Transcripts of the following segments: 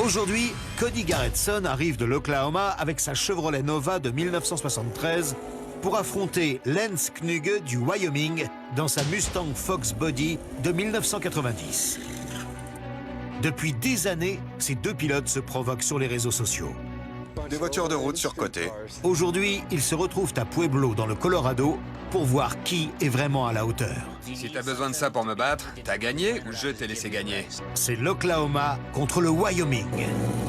Aujourd'hui, Cody Garretson arrive de l'Oklahoma avec sa Chevrolet Nova de 1973 pour affronter Lance Knuge du Wyoming dans sa Mustang Fox Body de 1990. Depuis des années, ces deux pilotes se provoquent sur les réseaux sociaux. Des voitures de route surcotées. Aujourd'hui, ils se retrouvent à Pueblo, dans le Colorado, pour voir qui est vraiment à la hauteur. Si t'as besoin de ça pour me battre, t'as gagné ou je t'ai laissé gagner? C'est l'Oklahoma contre le Wyoming.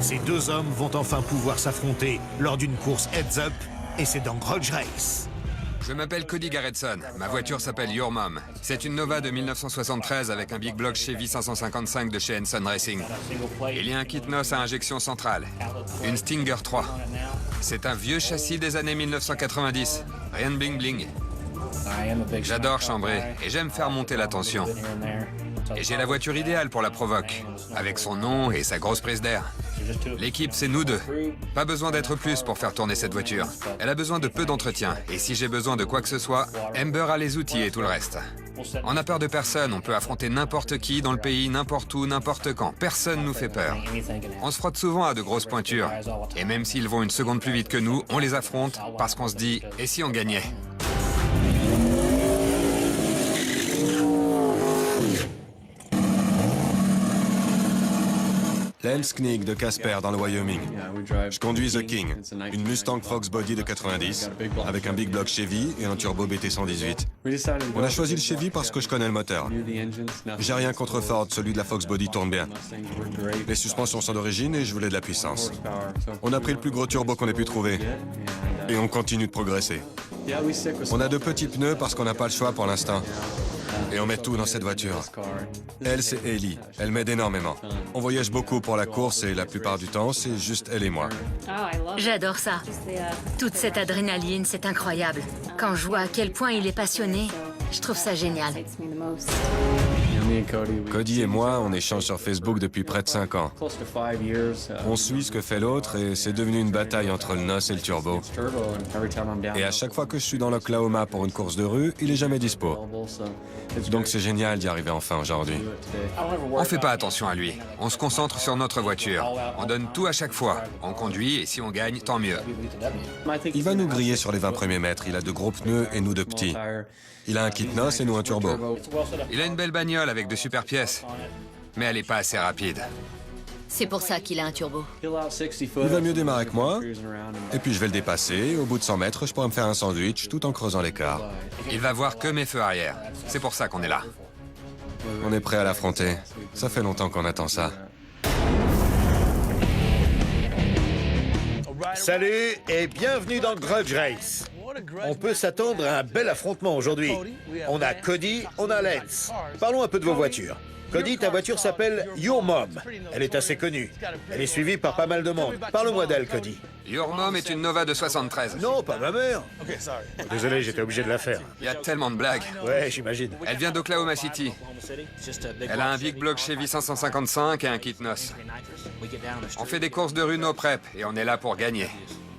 Ces deux hommes vont enfin pouvoir s'affronter lors d'une course heads-up, et c'est dans Grudge Race. Je m'appelle Cody Garretson. Ma voiture s'appelle Your Mom. C'est une Nova de 1973 avec un Big Block Chevy 555 de chez Henson Racing. Il y a un kit NOS à injection centrale, une Stinger 3. C'est un vieux châssis des années 1990. Rien de bling-bling. J'adore chambrer et j'aime faire monter la tension. Et j'ai la voiture idéale pour la provoque, avec son nom et sa grosse prise d'air. L'équipe, c'est nous deux. Pas besoin d'être plus pour faire tourner cette voiture. Elle a besoin de peu d'entretien. Et si j'ai besoin de quoi que ce soit, Amber a les outils et tout le reste. On n'a peur de personne, on peut affronter n'importe qui dans le pays, n'importe où, n'importe quand. Personne nous fait peur. On se frotte souvent à de grosses pointures. Et même s'ils vont une seconde plus vite que nous, on les affronte parce qu'on se dit « et si on gagnait ?» Lance Knuge de Casper dans le Wyoming. Je conduis The King, une Mustang Fox Body de 90, avec un Big Block Chevy et un turbo BT118. On a choisi le Chevy parce que je connais le moteur. J'ai rien contre Ford, celui de la Fox Body tourne bien. Les suspensions sont d'origine et je voulais de la puissance. On a pris le plus gros turbo qu'on ait pu trouver. Et on continue de progresser. On a de petits pneus parce qu'on n'a pas le choix pour l'instant. Et on met tout dans cette voiture. Elle, c'est Ellie. Elle m'aide énormément. On voyage beaucoup pour la course et la plupart du temps, c'est juste elle et moi. J'adore ça. Toute cette adrénaline, c'est incroyable. Quand je vois à quel point il est passionné, je trouve ça génial. Cody et moi, on échange sur Facebook depuis près de 5 ans. On suit ce que fait l'autre et c'est devenu une bataille entre le NOS et le turbo. Et à chaque fois que je suis dans l'Oklahoma pour une course de rue, il est jamais dispo. Donc c'est génial d'y arriver enfin aujourd'hui. On fait pas attention à lui. On se concentre sur notre voiture. On donne tout à chaque fois. On conduit et si on gagne, tant mieux. Il va nous griller sur les 20 premiers mètres. Il a de gros pneus et nous de petits. Il a un kit NOS et nous un turbo. Il a une belle bagnole avec de super pièces. Mais elle est pas assez rapide. C'est pour ça qu'il a un turbo. Il va mieux démarrer que moi. Et puis je vais le dépasser. Au bout de 100 mètres, je pourrai me faire un sandwich tout en creusant l'écart. Il va voir que mes feux arrière. C'est pour ça qu'on est là. On est prêt à l'affronter. Ça fait longtemps qu'on attend ça. Salut et bienvenue dans Grudge Race. On peut s'attendre à un bel affrontement aujourd'hui. On a Cody, on a Lance. Parlons un peu de vos voitures. Cody, ta voiture s'appelle Your Mom. Elle est assez connue. Elle est suivie par pas mal de monde. Parle-moi d'elle, Cody. Your Mom est une Nova de 73. Non, pas ma mère. Désolé, j'étais obligé de la faire. Il y a tellement de blagues. Ouais, j'imagine. Elle vient d'Oklahoma City. Elle a un Big Block Chevy 555 et un kit NOS. On fait des courses de rue no prep et on est là pour gagner.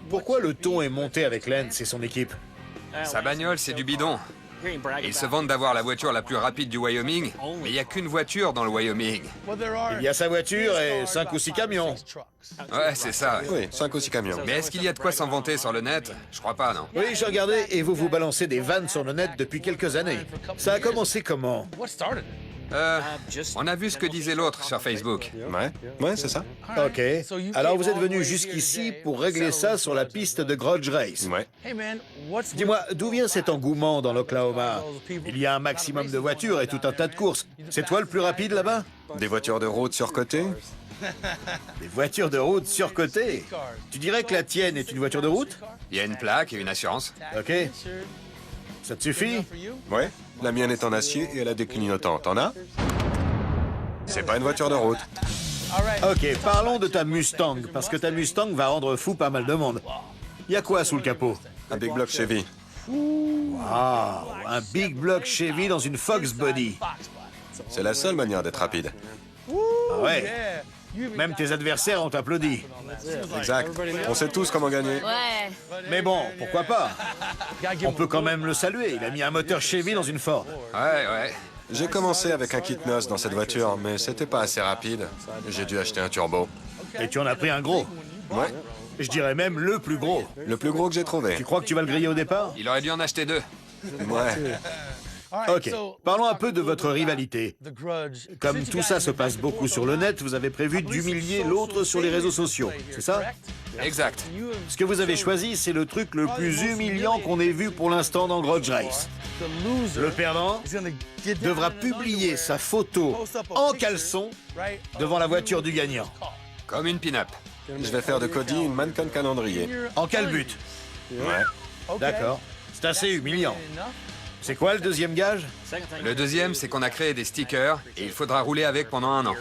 Pourquoi le ton est monté avec Lance et son équipe? Sa bagnole, c'est du bidon. Ils se vantent d'avoir la voiture la plus rapide du Wyoming, mais il n'y a qu'une voiture dans le Wyoming. Il y a sa voiture et 5 ou 6 camions. Ouais, c'est ça. Oui, 5 ou 6 camions. Mais est-ce qu'il y a de quoi s'en vanter sur le net? Je crois pas, non. Oui, j'ai regardé et vous vous balancez des vannes sur le net depuis quelques années. Ça a commencé comment? On a vu ce que disait l'autre sur Facebook. Ouais, c'est ça. Ok. Alors vous êtes venu jusqu'ici pour régler ça sur la piste de Grudge Race. Ouais. Dis-moi, d'où vient cet engouement dans l'Oklahoma? Il y a un maximum de voitures et tout un tas de courses. C'est toi le plus rapide là-bas? Des voitures de route surcotées. Des voitures de route surcotées? Tu dirais que la tienne est une voiture de route? Il y a une plaque et une assurance. Ok. Ça te suffit? Ouais. La mienne est en acier et elle a des clignotants. T'en as? C'est pas une voiture de route. Ok, parlons de ta Mustang, parce que ta Mustang va rendre fou pas mal de monde. Y a quoi sous le capot? Un Big Block Chevy. Ah, un Big Block Chevy dans une Fox Body. C'est la seule manière d'être rapide. Ah ouais. Même tes adversaires ont applaudi. Exact. On sait tous comment gagner. Ouais. Mais bon, pourquoi pas? On peut quand même le saluer. Il a mis un moteur Chevy dans une Ford. Ouais. J'ai commencé avec un kit NOS dans cette voiture, mais c'était pas assez rapide. J'ai dû acheter un turbo. Et tu en as pris un gros. Ouais, Je dirais même le plus gros. le plus gros que j'ai trouvé. Tu crois que tu vas le griller au départ? Il aurait dû en acheter 2. Ouais. Ok, parlons un peu de votre rivalité. Comme tout ça se passe beaucoup sur le net, vous avez prévu d'humilier l'autre sur les réseaux sociaux, c'est ça? Exact. Ce que vous avez choisi, c'est le truc le plus humiliant qu'on ait vu pour l'instant dans Grudge Race. Le perdant devra publier sa photo en caleçon devant la voiture du gagnant. Comme une pin-up. Je vais faire de Cody une mannequin de calendrier. En calbut. Ouais. D'accord. C'est assez humiliant. C'est quoi le deuxième gage? Le deuxième, c'est qu'on a créé des stickers et il faudra rouler avec pendant 1 an.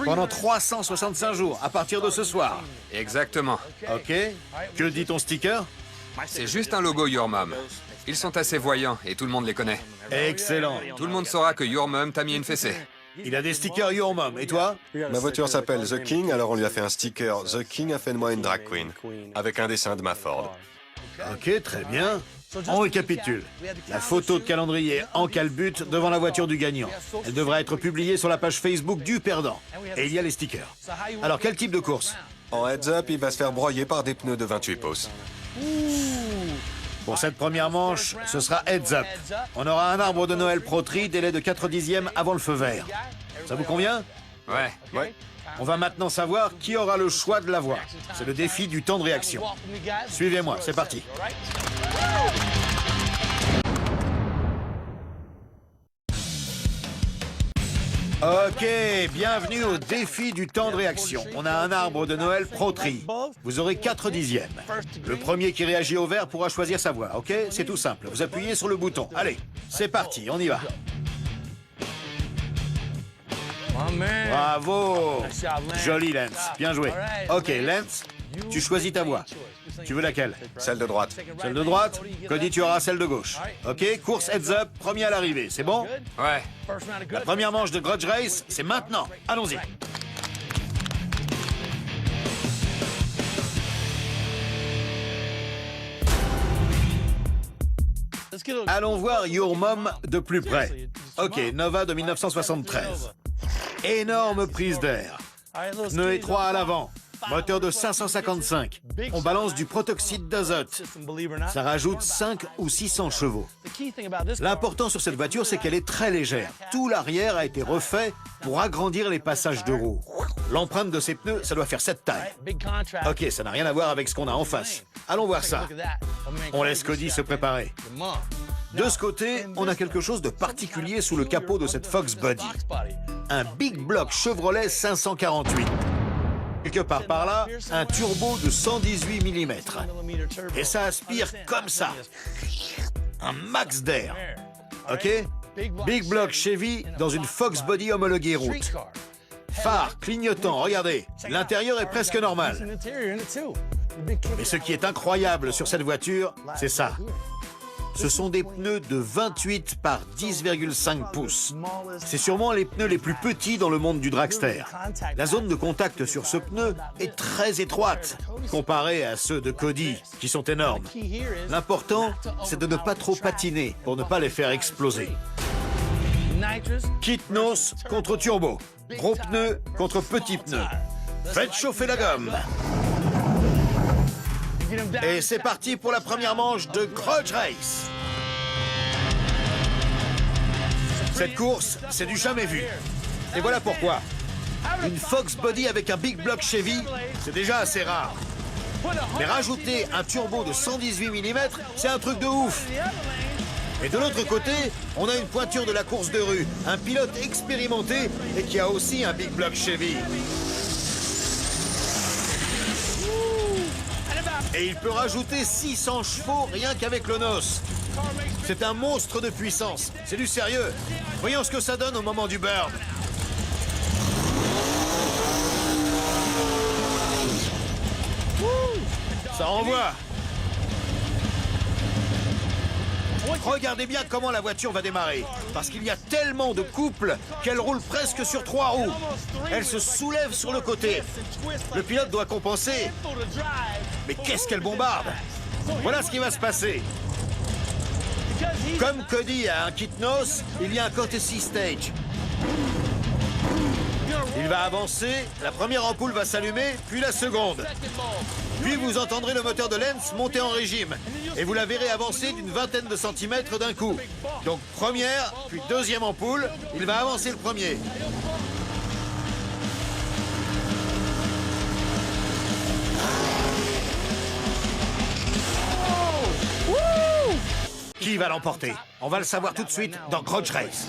Pendant 365 jours, à partir de ce soir. Exactement. Ok. Que dit ton sticker? C'est juste un logo Your Mom. Ils sont assez voyants et tout le monde les connaît. Excellent. Tout le monde saura que Your Mom t'a mis une fessée. Il a des stickers Your Mom. Et toi? Ma voiture s'appelle The King, alors on lui a fait un sticker The King a fait de moi une drag queen, avec un dessin de ma Ford. Ok, très bien. On récapitule. La photo de calendrier en calbut devant la voiture du gagnant. Elle devra être publiée sur la page Facebook du perdant. Et il y a les stickers. Alors, quel type de course? En heads-up, il va se faire broyer par des pneus de 28 pouces. Pour cette première manche, ce sera heads up. On aura un arbre de Noël Pro Tri, délai de 4 dixièmes avant le feu vert. Ça vous convient? Ouais. Ouais. On va maintenant savoir qui aura le choix de la voie. C'est le défi du temps de réaction. Suivez-moi, c'est parti. Ok, bienvenue au défi du temps de réaction. On a un arbre de Noël Pro Tri. Vous aurez 4 dixièmes. Le premier qui réagit au vert pourra choisir sa voie, ok? C'est tout simple. Vous appuyez sur le bouton. Allez, c'est parti, on y va. Bravo! Joli, Lance. Bien joué. Ok, Lance, tu choisis ta voie. Tu veux laquelle? Celle de droite. Celle de droite? Cody, tu auras celle de gauche. Ok, course heads up, premier à l'arrivée, c'est bon? Ouais. La première manche de Grudge Race, c'est maintenant. Allons-y. Allons voir Your Mom de plus près. Ok, Nova de 1973. Énorme prise d'air. Pneu étroit à l'avant. Moteur de 555. On balance du protoxyde d'azote. Ça rajoute 5 ou 600 chevaux. L'important sur cette voiture, c'est qu'elle est très légère. Tout l'arrière a été refait pour agrandir les passages de roues. L'empreinte de ces pneus, ça doit faire cette taille. Ok, ça n'a rien à voir avec ce qu'on a en face. Allons voir ça. On laisse Cody se préparer. De ce côté, on a quelque chose de particulier sous le capot de cette Fox Body. Un Big Block Chevrolet 548. Quelque part par là, un turbo de 118 mm. Et ça aspire comme ça. Un max d'air. Ok? Big Block Chevy dans une Fox Body homologuée route. Phare, clignotant, regardez. L'intérieur est presque normal. Mais ce qui est incroyable sur cette voiture, c'est ça. Ce sont des pneus de 28 par 10,5 pouces. C'est sûrement les pneus les plus petits dans le monde du dragster. La zone de contact sur ce pneu est très étroite, comparée à ceux de Cody, qui sont énormes. L'important, c'est de ne pas trop patiner pour ne pas les faire exploser. Kit nose contre turbo. Gros pneu contre petit pneu. Faites chauffer la gomme. Et c'est parti pour la première manche de Grudge Race. Cette course, c'est du jamais vu. Et voilà pourquoi. Une Fox Body avec un Big Block Chevy, c'est déjà assez rare. Mais rajouter un turbo de 118 mm, c'est un truc de ouf. Et de l'autre côté, on a une pointure de la course de rue, un pilote expérimenté et qui a aussi un Big Block Chevy. Et il peut rajouter 600 chevaux rien qu'avec le NOS. C'est un monstre de puissance. C'est du sérieux. Voyons ce que ça donne au moment du burn. Ça renvoie. Regardez bien comment la voiture va démarrer. Parce qu'il y a tellement de couples qu'elle roule presque sur 3 roues. Elle se soulève sur le côté. Le pilote doit compenser. Mais qu'est-ce qu'elle bombarde? Voilà ce qui va se passer. Comme Cody a un kit nose, il y a un courtesy stage. Il Il va avancer, la première ampoule va s'allumer, puis la seconde. Puis vous entendrez le moteur de Lance monter en régime. Et vous la verrez avancer d'une vingtaine de centimètres d'un coup. Donc première, puis deuxième ampoule, il va avancer le premier. Qui va l'emporter? On va le savoir tout de suite dans Grudge Race.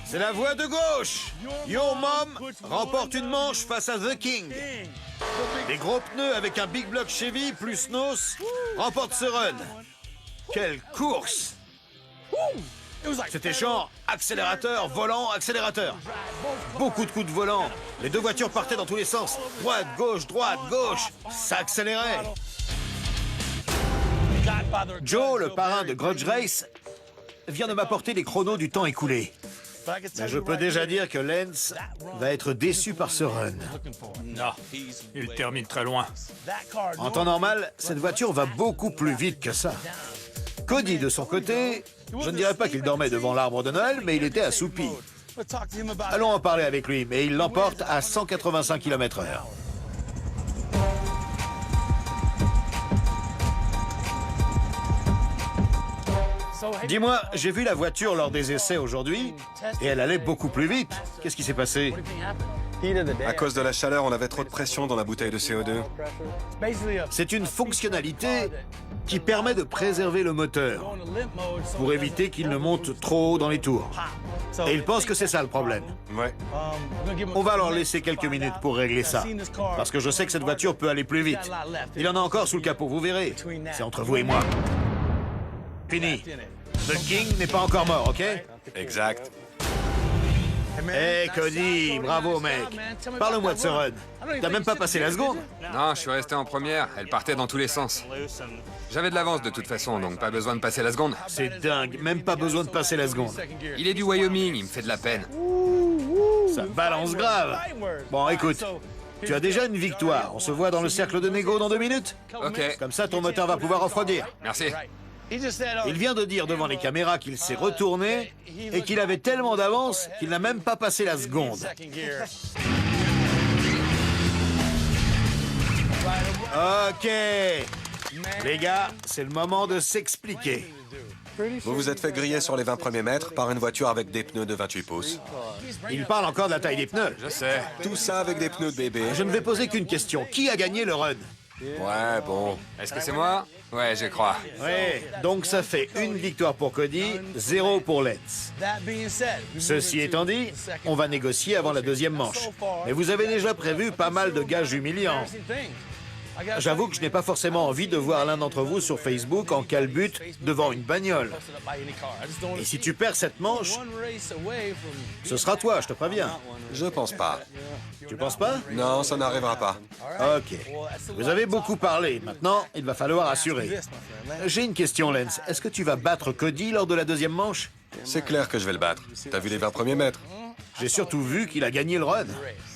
C'est la voie de gauche. Your Mom remporte une manche face à The King. Des gros pneus avec un Big Block Chevy plus Nos remportent ce run. Quelle course! C'était genre accélérateur, volant, accélérateur. Beaucoup de coups de volant. Les deux voitures partaient dans tous les sens. Droite, gauche, ça accélérait. Joe, le parrain de Grudge Race, vient de m'apporter les chronos du temps écoulé. Mais je peux déjà dire que Lance va être déçu par ce run. Non, il termine très loin. En temps normal, cette voiture va beaucoup plus vite que ça. Cody, de son côté, je ne dirais pas qu'il dormait devant l'arbre de Noël, mais il était assoupi. Allons en parler avec lui, mais il l'emporte à 185 km/h. Dis-moi, j'ai vu la voiture lors des essais aujourd'hui, et elle allait beaucoup plus vite. Qu'est-ce qui s'est passé? À cause de la chaleur, on avait trop de pression dans la bouteille de CO2. C'est une fonctionnalité qui permet de préserver le moteur, pour éviter qu'il ne monte trop haut dans les tours. Et il pense que c'est ça le problème. Ouais. On va leur laisser quelques minutes pour régler ça, parce que je sais que cette voiture peut aller plus vite. Il en a encore sous le capot, vous verrez. C'est entre vous et moi. Fini. The King n'est pas encore mort, OK? Exact. Hey Cody, bravo mec. Parle-moi de ce run. T'as même pas passé la seconde? Non, je suis resté en première. Elle partait dans tous les sens. J'avais de l'avance de toute façon, donc pas besoin de passer la seconde. C'est dingue, même pas besoin de passer la seconde. Il est du Wyoming, il me fait de la peine. Ça balance grave. Bon, écoute, tu as déjà une victoire. On se voit dans le cercle de négo dans 2 minutes? Ok, Comme ça, ton moteur va pouvoir refroidir. merci. Il vient de dire devant les caméras qu'il s'est retourné et qu'il avait tellement d'avance qu'il n'a même pas passé la seconde. OK. Les gars, c'est le moment de s'expliquer. Vous vous êtes fait griller sur les 20 premiers mètres par une voiture avec des pneus de 28 pouces. Il parle encore de la taille des pneus. Je sais. Tout ça avec des pneus de bébé. Je ne vais poser qu'une question. Qui a gagné le run? Ouais, bon. Est-ce que c'est moi? Ouais, j'y crois. Oui, donc ça fait une victoire pour Cody, 0 pour Lance. Ceci étant dit, on va négocier avant la deuxième manche. Mais vous avez déjà prévu pas mal de gages humiliants. J'avoue que je n'ai pas forcément envie de voir l'un d'entre vous sur Facebook en calbute devant une bagnole. Et si tu perds cette manche, ce sera toi, je te préviens. Je pense pas. Tu penses pas? Non, ça n'arrivera pas. Ok. Vous avez beaucoup parlé. Maintenant, il va falloir assurer. J'ai une question, Lance. Est-ce que tu vas battre Cody lors de la deuxième manche? C'est clair que je vais le battre. T'as vu les 20 premiers mètres? J'ai surtout vu qu'il a gagné le run.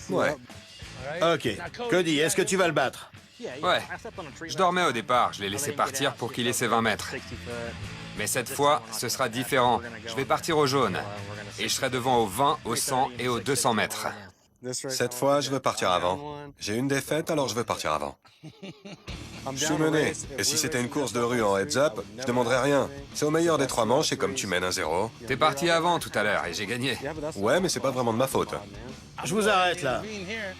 Ouais. Ok. Cody, est-ce que tu vas le battre? Ouais. Je dormais au départ, je l'ai laissé partir pour qu'il ait ses 20 mètres. Mais cette fois, ce sera différent. Je vais partir au jaune. Et je serai devant aux 20, aux 100 et aux 200 mètres. Cette fois, je veux partir avant. J'ai une défaite, alors je veux partir avant. Je suis mené. Et si c'était une course de rue en heads-up, je demanderais rien. C'est au meilleur des 3 manches et comme tu mènes 1-0... T'es parti avant tout à l'heure et j'ai gagné. Ouais, mais c'est pas vraiment de ma faute. Je vous arrête là.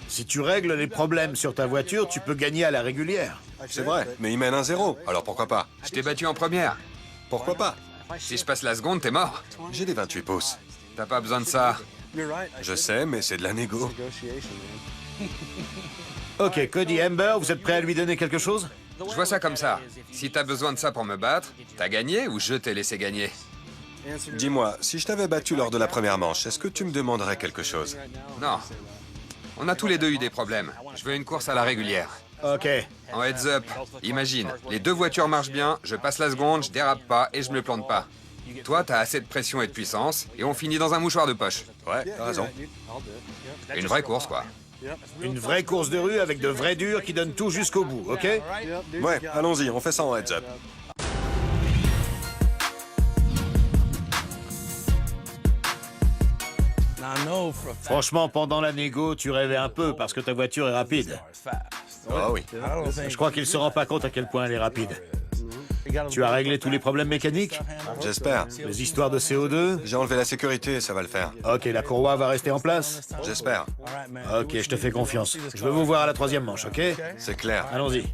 Si tu règles les problèmes sur ta voiture, tu peux gagner à la régulière. C'est vrai, mais il mène 1-0, alors pourquoi pas? Je t'ai battu en première. Pourquoi pas? Si je passe la seconde, t'es mort. J'ai des 28 pouces. T'as pas besoin de ça. Je sais, mais c'est de la négo. Ok, Cody, Amber, vous êtes prêts à lui donner quelque chose? Je vois ça comme ça. Si t'as besoin de ça pour me battre, t'as gagné ou je t'ai laissé gagner? Dis-moi, si je t'avais battu lors de la première manche, est-ce que tu me demanderais quelque chose? Non. On a tous les deux eu des problèmes. Je veux une course à la régulière. Ok. En heads up, imagine, les deux voitures marchent bien, je passe la seconde, je dérape pas et je me plante pas. Toi, t'as assez de pression et de puissance, et on finit dans un mouchoir de poche. Ouais, t'as raison. Une vraie course, quoi. Une vraie course de rue avec de vrais durs qui donnent tout jusqu'au bout, ok? Ouais, allons-y, on fait ça en heads up. Franchement, pendant la négo, tu rêvais un peu parce que ta voiture est rapide. Ah oui. Je crois qu'il se rend pas compte à quel point elle est rapide. Tu as réglé tous les problèmes mécaniques? J'espère. Les histoires de CO2? J'ai enlevé la sécurité, ça va le faire. Ok, la courroie va rester en place? J'espère. Ok, je te fais confiance. Je veux vous voir à la troisième manche, ok? C'est clair. Allons-y.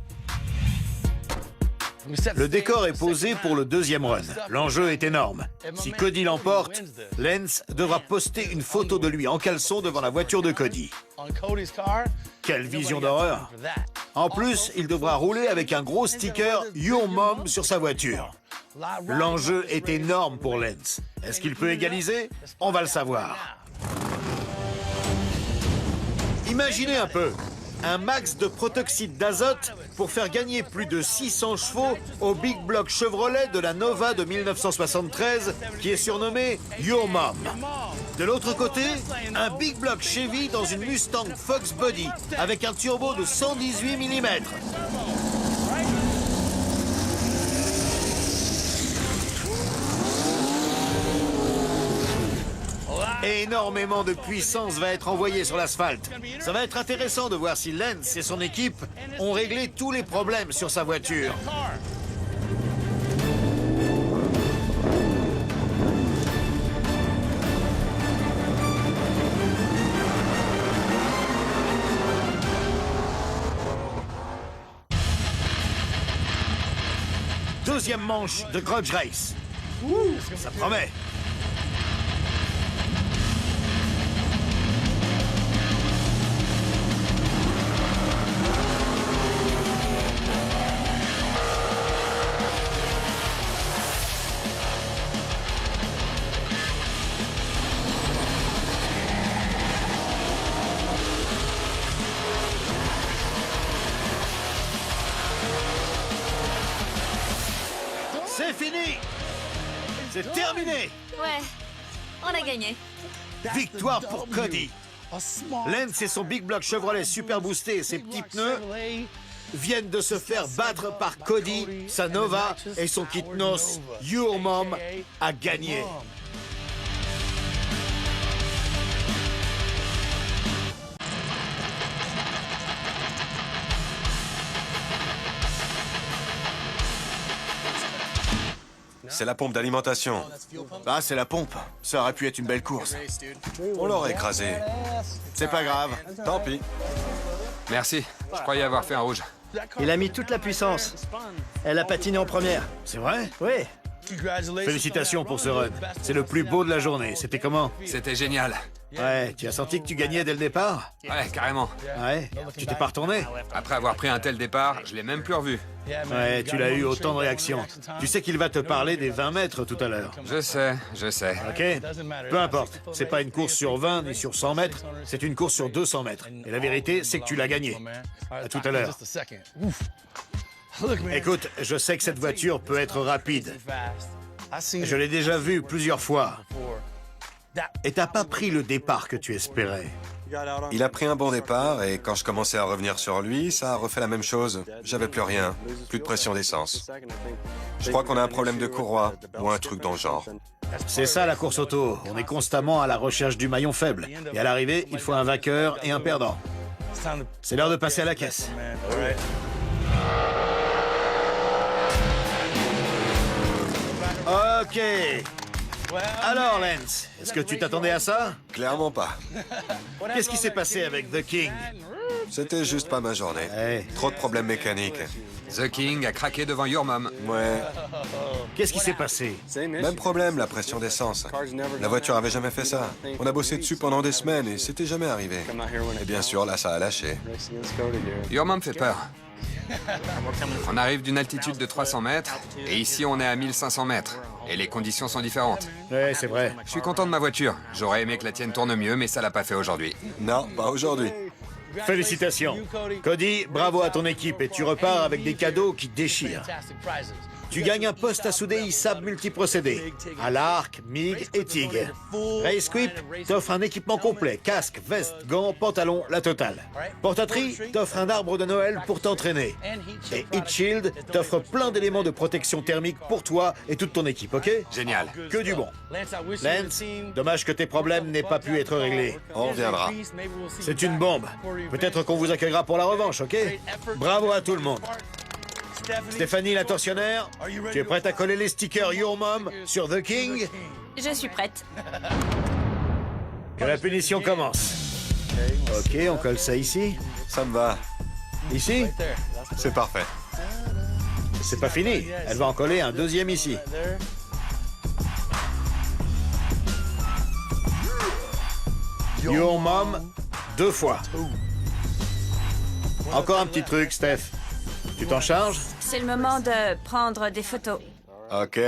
Le décor est posé pour le deuxième run. L'enjeu est énorme. Si Cody l'emporte, Lance devra poster une photo de lui en caleçon devant la voiture de Cody. Quelle vision d'horreur! En plus, il devra rouler avec un gros sticker Your Mom sur sa voiture. L'enjeu est énorme pour Lance. Est-ce qu'il peut égaliser? On va le savoir. Imaginez un peu, un max de protoxyde d'azote pour faire gagner plus de 600 chevaux au Big Block Chevrolet de la Nova de 1973, qui est surnommé Your Mom. De l'autre côté, un Big Block Chevy dans une Mustang Fox Body, avec un turbo de 118 mm. Énormément de puissance va être envoyée sur l'asphalte. Ça va être intéressant de voir si Lance et son équipe ont réglé tous les problèmes sur sa voiture. Deuxième manche de Grudge Race. Ça promet. C'est fini! C'est terminé! Ouais, on a gagné. Victoire pour Cody. Lance et son Big Block Chevrolet super boosté et ses petits pneus viennent de se faire battre par Cody, sa Nova et son kit NOS Your Mom a gagné. C'est la pompe d'alimentation. Ah, c'est la pompe. Ça aurait pu être une belle course. On l'aurait écrasé. C'est pas grave. Tant pis. Merci, je croyais avoir fait un rouge. Il a mis toute la puissance. Elle a patiné en première. C'est vrai? Oui. Félicitations pour ce run. C'est le plus beau de la journée. C'était comment? C'était génial. Ouais, tu as senti que tu gagnais dès le départ? Ouais, carrément. Ouais. Tu t'es pas retourné? Après avoir pris un tel départ, je l'ai même plus revu. Ouais, tu l'as eu autant de réactions. Tu sais qu'il va te parler des 20 mètres tout à l'heure. Je sais, je sais. Ok? Peu importe. C'est pas une course sur 20 ni sur 100 mètres. C'est une course sur 200 mètres. Et la vérité, c'est que tu l'as gagné. À tout à l'heure. Écoute, je sais que cette voiture peut être rapide. Je l'ai déjà vue plusieurs fois. Et t'as pas pris le départ que tu espérais. Il a pris un bon départ et quand je commençais à revenir sur lui, ça a refait la même chose. J'avais plus rien, plus de pression d'essence. Je crois qu'on a un problème de courroie ou un truc dans le genre. C'est ça la course auto. On est constamment à la recherche du maillon faible. Et à l'arrivée, il faut un vainqueur et un perdant. C'est l'heure de passer à la caisse. Ok. Alors, Lance, est-ce que tu t'attendais à ça? Clairement pas. Qu'est-ce qui s'est passé avec The King? C'était juste pas ma journée. Hey. Trop de problèmes mécaniques. The King a craqué devant Your Mom. Ouais. Qu'est-ce qui s'est passé? Même problème, la pression d'essence. La voiture avait jamais fait ça. On a bossé dessus pendant des semaines et c'était jamais arrivé. Et bien sûr, là, ça a lâché. Your Mom fait peur. On arrive d'une altitude de 300 mètres, et ici on est à 1500 mètres. Et les conditions sont différentes. Ouais, c'est vrai. Je suis content de ma voiture. J'aurais aimé que la tienne tourne mieux, mais ça l'a pas fait aujourd'hui. Non, pas aujourd'hui. Félicitations. Cody, bravo à ton équipe et tu repars avec des cadeaux qui déchirent. Tu gagnes un poste à souder hissable multiprocédé, à l'arc, MiG et TIG. Race Quip t'offre un équipement complet, casque, veste, gants, pantalon, la totale. Portaterie t'offre un arbre de Noël pour t'entraîner. Et Heat Shield t'offre plein d'éléments de protection thermique pour toi et toute ton équipe, ok? Génial. Que du bon. Lance, dommage que tes problèmes n'aient pas pu être réglés. On reviendra. C'est une bombe. Peut-être qu'on vous accueillera pour la revanche, ok? Bravo à tout le monde. Stéphanie, la tortionnaire, tu es prête à coller les stickers Your Mom sur The King? Je suis prête. Que la punition commence. Ok, on colle ça ici. Ça me va. Ici? C'est parfait. C'est pas fini. Elle va en coller un deuxième ici. Your Mom, 2 fois. Encore un petit truc, Steph. Tu t'en charges? C'est le moment de prendre des photos. OK.